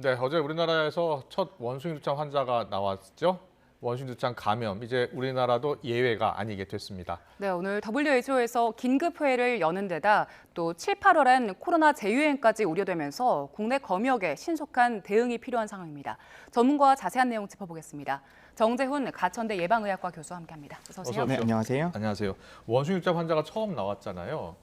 네, 어제 우리나라에서 첫 원숭이 두창 환자가 나왔죠. 원숭이 두창 감염, 이제 우리나라도 예외가 아니게 됐습니다. 네, 오늘 WHO에서 긴급회의를 여는 데다 또 7, 8월엔 코로나 재유행까지 우려되면서 국내 검역에 신속한 대응이 필요한 상황입니다. 전문가와 자세한 내용 짚어보겠습니다. 정재훈 가천대 예방의학과 교수와 함께합니다. 어서 오세요. 어서 네, 오십시오. 안녕하세요. 안녕하세요. 원숭이 두창 환자가 처음 나왔잖아요.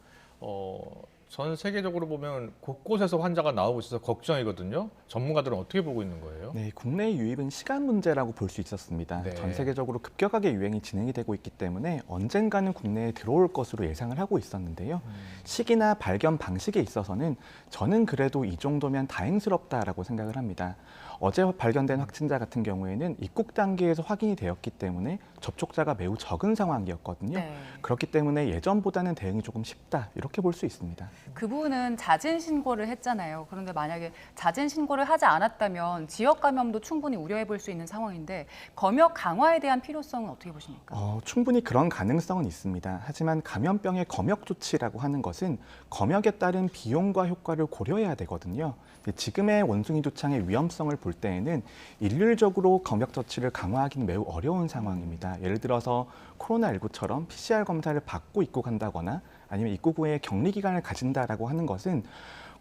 전 세계적으로 보면 곳곳에서 환자가 나오고 있어서 걱정이거든요. 전문가들은 어떻게 보고 있는 거예요? 네, 국내 유입은 시간 문제라고 볼 수 있었습니다. 네. 전 세계적으로 급격하게 유행이 진행이 되고 있기 때문에 언젠가는 국내에 들어올 것으로 예상을 하고 있었는데요. 시기나 발견 방식에 있어서는 저는 그래도 이 정도면 다행스럽다라고 생각을 합니다. 어제 발견된 확진자 같은 경우에는 입국 단계에서 확인이 되었기 때문에 접촉자가 매우 적은 상황이었거든요. 네. 그렇기 때문에 예전보다는 대응이 조금 쉽다 이렇게 볼 수 있습니다. 그분은 자진 신고를 했잖아요. 그런데 만약에 자진 신고를 하지 않았다면 지역 감염도 충분히 우려해 볼 수 있는 상황인데 검역 강화에 대한 필요성은 어떻게 보십니까? 충분히 그런 가능성은 있습니다. 하지만 감염병의 검역 조치라고 하는 것은 검역에 따른 비용과 효과를 고려해야 되거든요. 지금의 원숭이 두창의 위험성을 볼 때에는 일률적으로 검역 조치를 강화하기는 매우 어려운 상황입니다. 예를 들어서 코로나19처럼 PCR 검사를 받고 입국한다거나 아니면 입국 후에 격리 기간을 가진다라고 하는 것은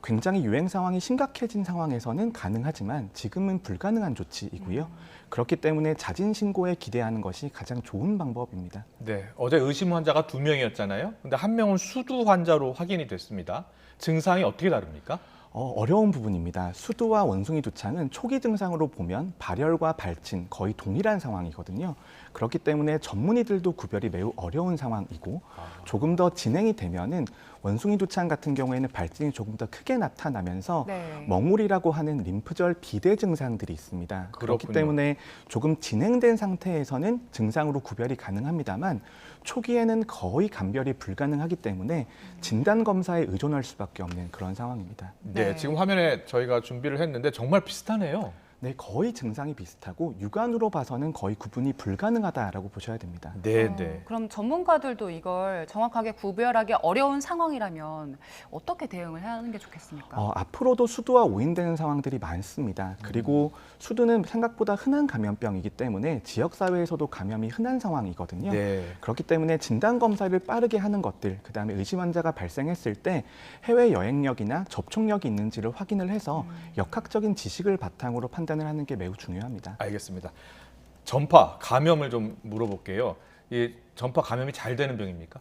굉장히 유행 상황이 심각해진 상황에서는 가능하지만 지금은 불가능한 조치이고요. 그렇기 때문에 자진 신고에 기대하는 것이 가장 좋은 방법입니다. 네, 어제 의심 환자가 2명이었잖아요. 근데 한 명은 수두 환자로 확인이 됐습니다. 증상이 어떻게 다릅니까? 어려운 부분입니다. 수두와 원숭이 두창은 초기 증상으로 보면 발열과 발진 거의 동일한 상황이거든요. 그렇기 때문에 전문의들도 구별이 매우 어려운 상황이고 조금 더 진행이 되면은 원숭이 두창 같은 경우에는 발진이 조금 더 크게 나타나면서 네. 멍울이라고 하는 림프절 비대 증상들이 있습니다. 그렇기 그렇군요. 때문에 조금 진행된 상태에서는 증상으로 구별이 가능합니다만 초기에는 거의 감별이 불가능하기 때문에 진단 검사에 의존할 수밖에 없는 그런 상황입니다. 네, 네. 지금 화면에 저희가 준비를 했는데 정말 비슷하네요. 네, 거의 증상이 비슷하고 육안으로 봐서는 거의 구분이 불가능하다라고 보셔야 됩니다. 네, 네. 그럼 전문가들도 이걸 정확하게 구별하기 어려운 상황이라면 어떻게 대응을 해야 하는 게 좋겠습니까? 앞으로도 수두와 오인되는 상황들이 많습니다. 그리고 수두는 생각보다 흔한 감염병이기 때문에 지역사회에서도 감염이 흔한 상황이거든요. 네. 그렇기 때문에 진단검사를 빠르게 하는 것들, 그다음에 의심 환자가 발생했을 때 해외 여행력이나 접촉력이 있는지를 확인을 해서 역학적인 지식을 바탕으로 판단을 하는 게 매우 중요합니다. 알겠습니다. 전파 감염을 좀 물어볼게요. 이 전파 감염이 잘 되는 병입니까?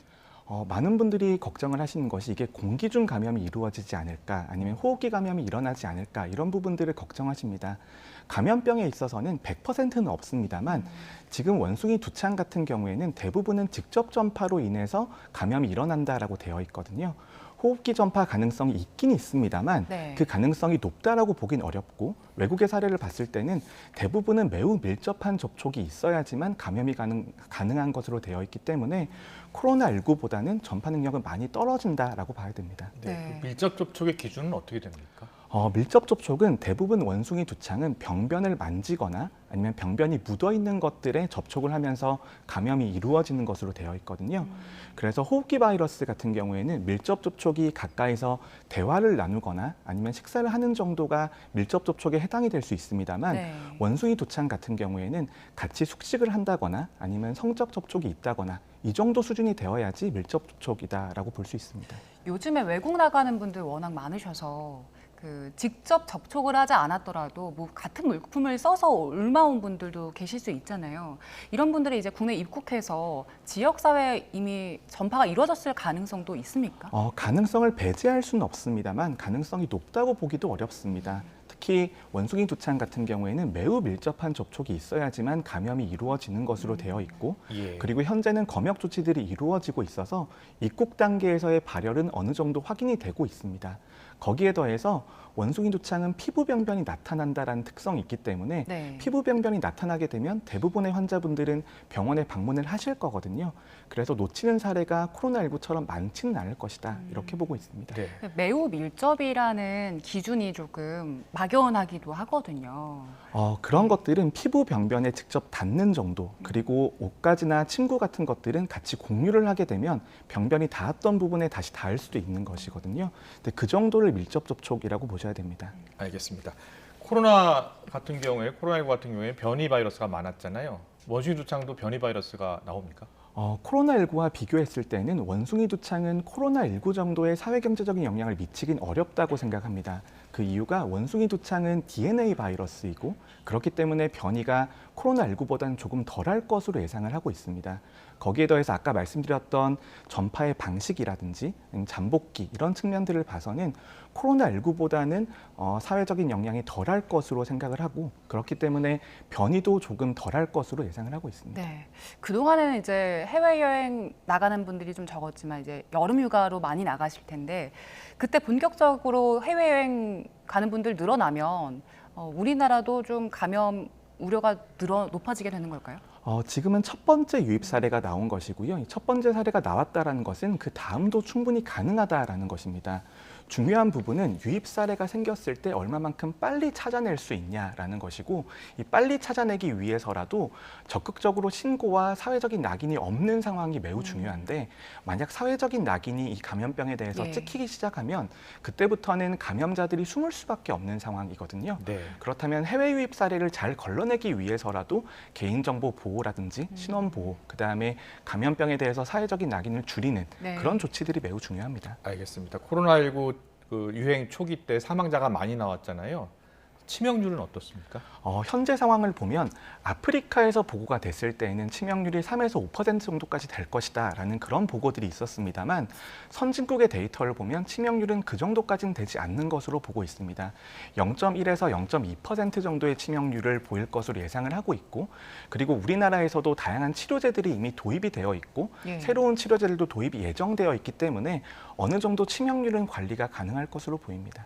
많은 분들이 걱정을 하시는 것이 이게 공기 중 감염이 이루어지지 않을까 아니면 호흡기 감염이 일어나지 않을까 이런 부분들을 걱정하십니다. 감염병에 있어서는 100%는 없습니다만 지금 원숭이 두창 같은 경우에는 대부분은 직접 전파로 인해서 감염이 일어난다라고 되어 있거든요. 호흡기 전파 가능성이 있긴 있습니다만 네. 그 가능성이 높다라고 보긴 어렵고 외국의 사례를 봤을 때는 대부분은 매우 밀접한 접촉이 있어야지만 감염이 가능한 것으로 되어 있기 때문에 코로나19보다는 전파 능력은 많이 떨어진다라고 봐야 됩니다. 네. 그 밀접 접촉의 기준은 어떻게 됩니까? 밀접 접촉은 대부분 원숭이 두창은 병변을 만지거나 아니면 병변이 묻어 있는 것들에 접촉을 하면서 감염이 이루어지는 것으로 되어 있거든요. 그래서 호흡기 바이러스 같은 경우에는 밀접 접촉이 가까이서 대화를 나누거나 아니면 식사를 하는 정도가 밀접 접촉에 해당이 될 수 있습니다만 네. 원숭이 두창 같은 경우에는 같이 숙식을 한다거나 아니면 성적 접촉이 있다거나 이 정도 수준이 되어야지 밀접 접촉이다라고 볼 수 있습니다. 요즘에 외국 나가는 분들 워낙 많으셔서 직접 접촉을 하지 않았더라도 뭐 같은 물품을 써서 올라온 분들도 계실 수 있잖아요. 이런 분들이 이제 국내 입국해서 지역 사회에 이미 전파가 이루어졌을 가능성도 있습니까? 가능성을 배제할 수는 없습니다만 가능성이 높다고 보기도 어렵습니다. 특히 원숭이 두창 같은 경우에는 매우 밀접한 접촉이 있어야지만 감염이 이루어지는 것으로 되어 있고 예. 그리고 현재는 검역 조치들이 이루어지고 있어서 입국 단계에서의 발열은 어느 정도 확인이 되고 있습니다. 거기에 더해서 원숭이 두창은 피부 병변이 나타난다라는 특성이 있기 때문에 네. 피부 병변이 나타나게 되면 대부분의 환자분들은 병원에 방문을 하실 거거든요. 그래서 놓치는 사례가 코로나19처럼 많지는 않을 것이다. 이렇게 보고 있습니다. 네. 매우 밀접이라는 기준이 조금 막연하기도 하거든요. 그런 것들은 피부 병변에 직접 닿는 정도, 그리고 옷가지나 침구 같은 것들은 같이 공유를 하게 되면 병변이 닿았던 부분에 다시 닿을 수도 있는 것이거든요. 근데 그 정도를 밀접 접촉이라고 보셔야 됩니다. 알겠습니다. 코로나19 같은 경우에 변이 바이러스가 많았잖아요. 원숭이 두창도 변이 바이러스가 나옵니까? 코로나19와 비교했을 때는 원숭이 두창은 코로나19 정도의 사회경제적인 영향을 미치긴 어렵다고 생각합니다. 그 이유가 원숭이 두창은 DNA 바이러스이고 그렇기 때문에 변이가 코로나19보다는 조금 덜할 것으로 예상을 하고 있습니다. 거기에 더해서 아까 말씀드렸던 전파의 방식이라든지 잠복기 이런 측면들을 봐서는 코로나19보다는 사회적인 영향이 덜할 것으로 생각을 하고 그렇기 때문에 변이도 조금 덜할 것으로 예상을 하고 있습니다. 네. 그동안에는 이제 해외여행 나가는 분들이 좀 적었지만 이제 여름휴가로 많이 나가실 텐데 그때 본격적으로 해외여행 가는 분들 늘어나면 우리나라도 좀 감염 우려가 높아지게 되는 걸까요? 지금은 첫 번째 유입 사례가 나온 것이고요. 이 첫 번째 사례가 나왔다라는 것은 그 다음도 충분히 가능하다라는 것입니다. 중요한 부분은 유입 사례가 생겼을 때 얼마만큼 빨리 찾아낼 수 있냐라는 것이고 이 빨리 찾아내기 위해서라도 적극적으로 신고와 사회적인 낙인이 없는 상황이 매우 중요한데 만약 사회적인 낙인이 이 감염병에 대해서 예. 찍히기 시작하면 그때부터는 감염자들이 숨을 수밖에 없는 상황이거든요. 네. 그렇다면 해외 유입 사례를 잘 걸러내기 위해서라도 개인정보 보호라든지 신원 보호, 그다음에 감염병에 대해서 사회적인 낙인을 줄이는 네. 그런 조치들이 매우 중요합니다. 알겠습니다. 코로나19 그 유행 초기 때 사망자가 많이 나왔잖아요. 치명률은 어떻습니까? 현재 상황을 보면 아프리카에서 보고가 됐을 때에는 치명률이 3에서 5% 정도까지 될 것이다라는 그런 보고들이 있었습니다만 선진국의 데이터를 보면 치명률은 그 정도까지는 되지 않는 것으로 보고 있습니다. 0.1에서 0.2% 정도의 치명률을 보일 것으로 예상을 하고 있고 그리고 우리나라에서도 다양한 치료제들이 이미 도입이 되어 있고 예. 새로운 치료제들도 도입이 예정되어 있기 때문에 어느 정도 치명률은 관리가 가능할 것으로 보입니다.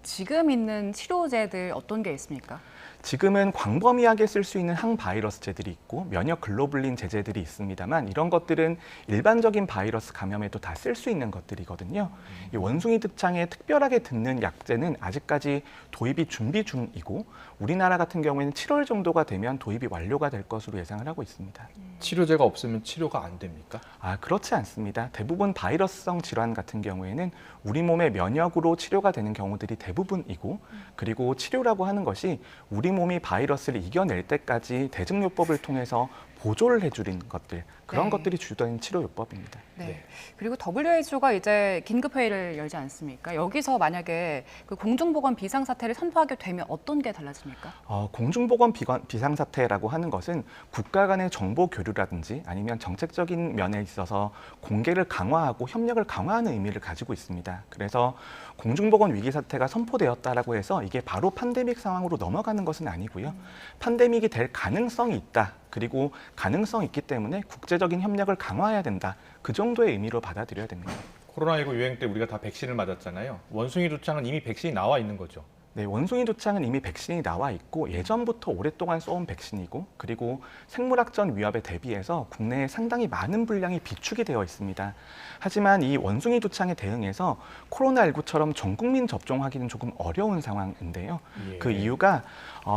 지금 있는 치료제들 어떤 게 있습니까? 지금은 광범위하게 쓸 수 있는 항바이러스제들이 있고 면역 글로불린 제제들이 있습니다만 이런 것들은 일반적인 바이러스 감염에도 다 쓸 수 있는 것들이거든요. 이 원숭이 두창에 특별하게 듣는 약제는 아직까지 도입이 준비 중이고 우리나라 같은 경우에는 7월 정도가 되면 도입이 완료가 될 것으로 예상을 하고 있습니다. 치료제가 없으면 치료가 안 됩니까? 그렇지 않습니다. 대부분 바이러스성 질환 같은 경우에는 우리 몸의 면역으로 치료가 되는 경우들이 대부분이고 그리고 치료라고 하는 것이 우리 몸이 바이러스를 이겨낼 때까지 대증요법을 통해서 보조를 해주는 것들 그런 네. 것들이 주된 치료요법입니다. 네. 네. 그리고 WHO가 이제 긴급회의를 열지 않습니까? 여기서 만약에 그 공중보건 비상사태를 선포하게 되면 어떤 게 달라집니까? 공중보건 비상사태라고 하는 것은 국가 간의 정보 교류라든지 아니면 정책적인 면에 있어서 공개를 강화하고 협력을 강화하는 의미를 가지고 있습니다. 그래서 공중보건 위기사태가 선포되었다라고 해서 이게 바로 팬데믹 상황으로 넘어가는 것은 아니고요. 팬데믹이 될 가능성이 있다. 그리고 가능성이 있기 때문에 국제적인 협력을 강화해야 된다. 그 정도의 의미로 받아들여야 됩니다. 코로나19 유행 때 우리가 다 백신을 맞았잖아요. 원숭이 두창은 이미 백신이 나와 있는 거죠. 네, 원숭이 두창은 이미 백신이 나와 있고 예전부터 오랫동안 써온 백신이고 그리고 생물학적 위협에 대비해서 국내에 상당히 많은 분량이 비축이 되어 있습니다. 하지만 이 원숭이 두창에 대응해서 코로나19처럼 전 국민 접종하기는 조금 어려운 상황인데요. 예. 그 이유가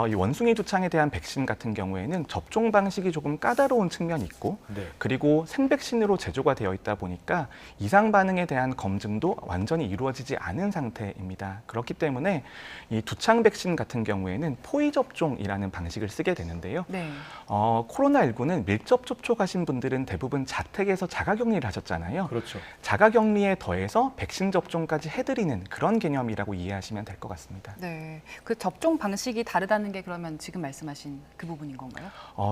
이 원숭이 두창에 대한 백신 같은 경우에는 접종 방식이 조금 까다로운 측면이 있고 네. 그리고 생백신으로 제조가 되어 있다 보니까 이상 반응에 대한 검증도 완전히 이루어지지 않은 상태입니다. 그렇기 때문에 이 두창 백신 같은 경우에는 포위 접종이라는 방식을 쓰게 되는데요. 네. 코로나19는 밀접 접촉하신 분들은 대부분 자택에서 자가격리를 하셨잖아요. 그렇죠. 자가격리에 더해서 백신 접종까지 해드리는 그런 개념이라고 이해하시면 될 것 같습니다. 네. 그 접종 방식이 다르다는 게 그러면 지금 말씀하신 그 부분인 건가요?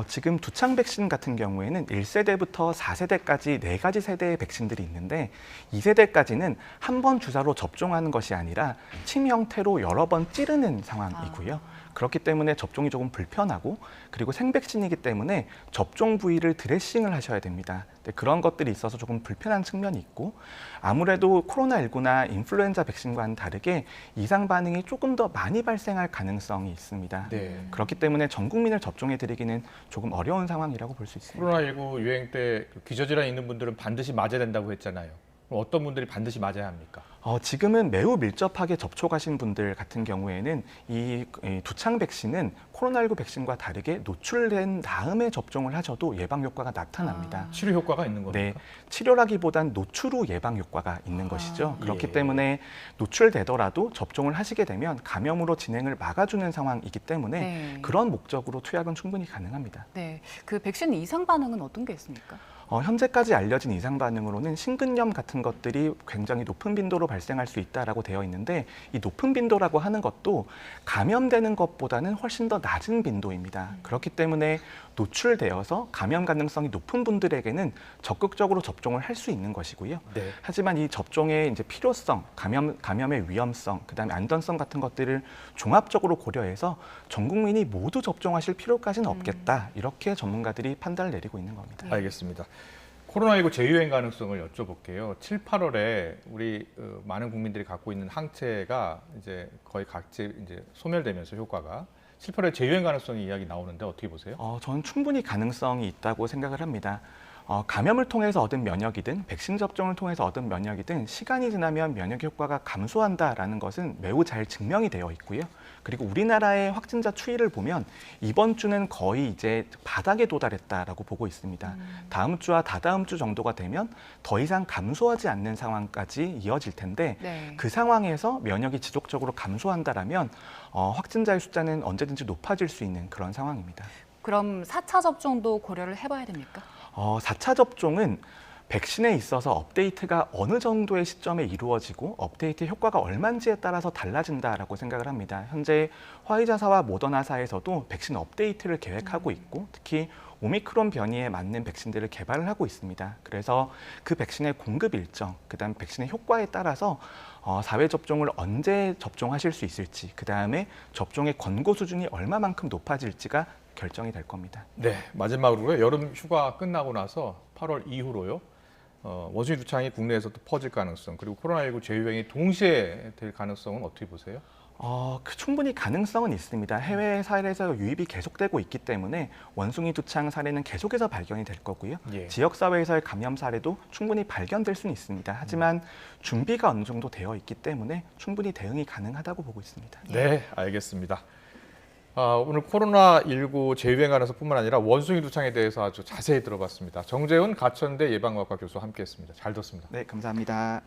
지금 두창 백신 같은 경우에는 1세대부터 4세대까지 4가지 세대의 백신들이 있는데 2세대까지는 한 번 주사로 접종하는 것이 아니라 침 형태로 여러 번 찌르는 상황이고요. 그렇기 때문에 접종이 조금 불편하고 그리고 생백신이기 때문에 접종 부위를 드레싱을 하셔야 됩니다. 그런 것들이 있어서 조금 불편한 측면이 있고 아무래도 코로나19나 인플루엔자 백신과는 다르게 이상 반응이 조금 더 많이 발생할 가능성이 있습니다. 네. 그렇기 때문에 전 국민을 접종해 드리기는 조금 어려운 상황이라고 볼 수 있습니다. 코로나19 유행 때 기저질환 있는 분들은 반드시 맞아야 된다고 했잖아요. 그럼 어떤 분들이 반드시 맞아야 합니까? 지금은 매우 밀접하게 접촉하신 분들 같은 경우에는 이 두창 백신은 코로나19 백신과 다르게 노출된 다음에 접종을 하셔도 예방 효과가 나타납니다. 치료 효과가 있는 네, 겁니까? 치료라기보단 노출 후 예방 효과가 있는 것이죠. 그렇기 예. 때문에 노출되더라도 접종을 하시게 되면 감염으로 진행을 막아주는 상황이기 때문에 네. 그런 목적으로 투약은 충분히 가능합니다. 네, 그 백신 이상 반응은 어떤 게 있습니까? 현재까지 알려진 이상 반응으로는 심근염 같은 것들이 굉장히 높은 빈도로 발생할 수 있다라고 되어 있는데 이 높은 빈도라고 하는 것도 감염되는 것보다는 훨씬 더 낮은 빈도입니다. 그렇기 때문에 노출되어서 감염 가능성이 높은 분들에게는 적극적으로 접종을 할 수 있는 것이고요. 네. 하지만 이 접종의 이제 필요성, 감염의 위험성, 그다음에 안전성 같은 것들을 종합적으로 고려해서 전 국민이 모두 접종하실 필요까지는 없겠다. 이렇게 전문가들이 판단을 내리고 있는 겁니다. 알겠습니다. 코로나19 재유행 가능성을 여쭤볼게요. 7, 8월에 우리 많은 국민들이 갖고 있는 항체가 이제 거의 각지 이제 소멸되면서 효과가 7, 8월에 재유행 가능성이 이야기 나오는데 어떻게 보세요? 저는 충분히 가능성이 있다고 생각을 합니다. 감염을 통해서 얻은 면역이든 백신 접종을 통해서 얻은 면역이든 시간이 지나면 면역 효과가 감소한다라는 것은 매우 잘 증명이 되어 있고요. 그리고 우리나라의 확진자 추이를 보면 이번 주는 거의 이제 바닥에 도달했다라고 보고 있습니다. 다음 주와 다다음 주 정도가 되면 더 이상 감소하지 않는 상황까지 이어질 텐데 네. 그 상황에서 면역이 지속적으로 감소한다라면 확진자의 숫자는 언제든지 높아질 수 있는 그런 상황입니다. 그럼 4차 접종도 고려를 해봐야 됩니까? 4차 접종은 백신에 있어서 업데이트가 어느 정도의 시점에 이루어지고 업데이트 효과가 얼마인지에 따라서 달라진다라고 생각을 합니다. 현재 화이자사와 모더나사에서도 백신 업데이트를 계획하고 있고 특히 오미크론 변이에 맞는 백신들을 개발을 하고 있습니다. 그래서 그 백신의 공급 일정, 그다음 백신의 효과에 따라서 4회 접종을 언제 접종하실 수 있을지, 그다음에 접종의 권고 수준이 얼마만큼 높아질지가 결정이 될 겁니다. 네, 마지막으로요. 여름 휴가 끝나고 나서 8월 이후로요. 원숭이 두창이 국내에서도 퍼질 가능성 그리고 코로나19 재유행이 동시에 될 가능성은 어떻게 보세요? 충분히 가능성은 있습니다. 해외 사례에서 유입이 계속되고 있기 때문에 원숭이 두창 사례는 계속해서 발견이 될 거고요. 예. 지역 사회에서의 감염 사례도 충분히 발견될 수는 있습니다. 하지만 준비가 어느 정도 되어 있기 때문에 충분히 대응이 가능하다고 보고 있습니다. 네, 알겠습니다. 오늘 코로나19 재유행 가능성뿐만 아니라 원숭이 두창에 대해서 아주 자세히 들어봤습니다. 정재훈 가천대 예방의학과 교수와 함께했습니다. 잘 들었습니다. 네, 감사합니다.